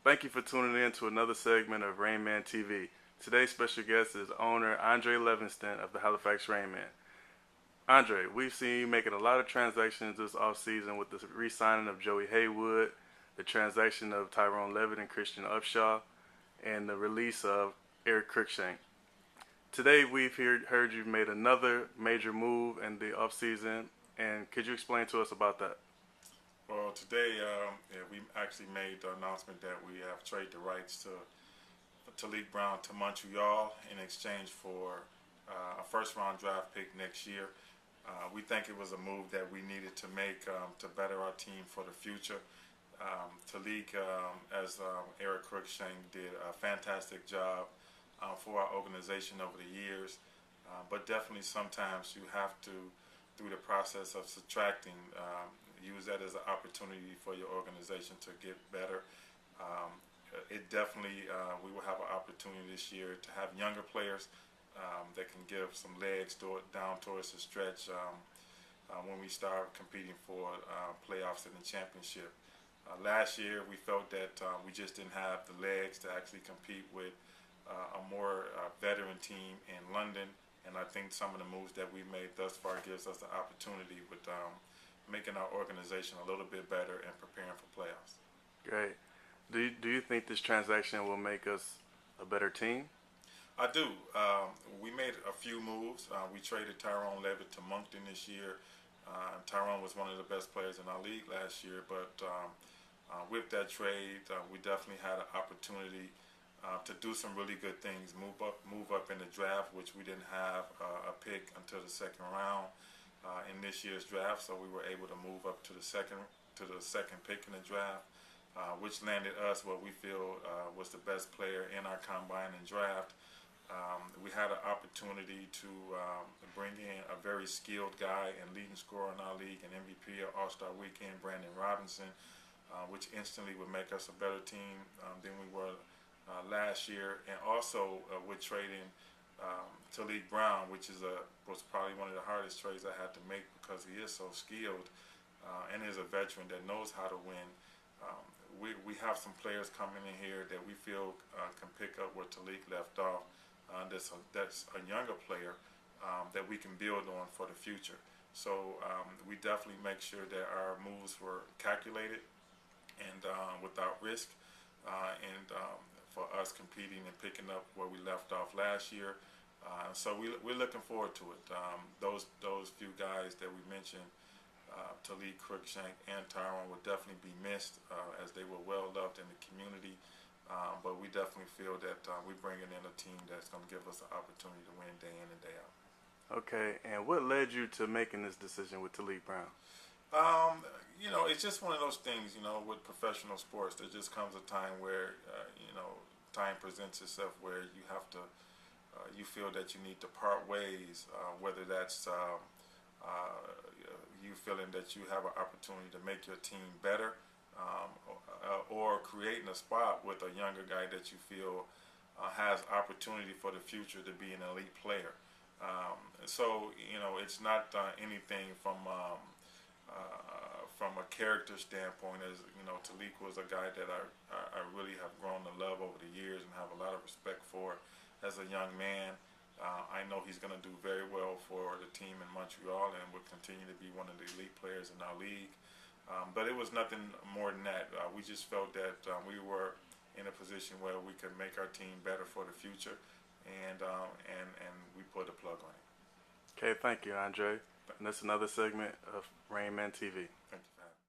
Thank you for tuning in to another segment of Rainmen TV. Today's special guest is owner Andre Levingston of the Halifax Rainmen. Andre, we've seen you making a lot of transactions this offseason with the re-signing of Joey Haywood, the transaction of Tyrone Levitt and Christian Upshaw, and the release of Eric Cruikshank. Today we've heard you've made another major move in the offseason, and could you explain to us about that? Well, today we actually made the announcement that we have traded the rights to Talik Brown to Montreal in exchange for a first-round draft pick next year. We think it was a move that we needed to make to better our team for the future. Talik, as Eric Cruikshank, did a fantastic job for our organization over the years, but definitely sometimes you have to, through the process of subtracting, use that as an opportunity for your organization to get better. It definitely, we will have an opportunity this year to have younger players that can give some legs down towards the stretch when we start competing for playoffs in the championship. Last year we felt that we just didn't have the legs to actually compete with a more veteran team in London, and I think some of the moves that we made thus far gives us the opportunity with making our organization a little bit better and preparing for playoffs. Great. Do you think this transaction will make us a better team? I do. We made a few moves. We traded Tyrone Levitt to Moncton this year. Tyrone was one of the best players in our league last year, but with that trade, we definitely had an opportunity to do some really good things, move up in the draft, which we didn't have a pick until the second round in this year's draft, so we were able to move up to the second pick in the draft, which landed us what we feel was the best player in our combine and draft. We had an opportunity to bring in a very skilled guy and leading scorer in our league and MVP of All-Star Weekend, Brandon Robinson, which instantly would make us a better team than we were last year. And also with trading Talik Brown, which was probably one of the hardest trades I had to make because he is so skilled and is a veteran that knows how to win. We have some players coming in here that we feel can pick up where Talik left off. That's a younger player that we can build on for the future. So we definitely make sure that our moves were calculated and without risk, and for us competing and picking up where we left off last year. So we're looking forward to it. Those few guys that we mentioned, Talik, Cruikshank, and Tyrone, will definitely be missed as they were well loved in the community. But we definitely feel that we're bringing in a team that's going to give us an opportunity to win day in and day out. Okay, and what led you to making this decision with Talik Brown? You know, it's just one of those things, you know, with professional sports. There just comes a time where, you know, time presents itself where you have to, you feel that you need to part ways, whether that's you feeling that you have an opportunity to make your team better, or creating a spot with a younger guy that you feel has opportunity for the future to be an elite player. So, you know, it's not anything from a character standpoint. As you know, Talik was a guy that I really have grown to love over the years and have a lot of respect for as a young man. I know he's going to do very well for the team in Montreal and will continue to be one of the elite players in our league. But it was nothing more than that. We just felt that we were in a position where we could make our team better for the future, and we put a plug on it. Okay, thank you, Andre. And that's another segment of Rainmen TV. Thank you for having me.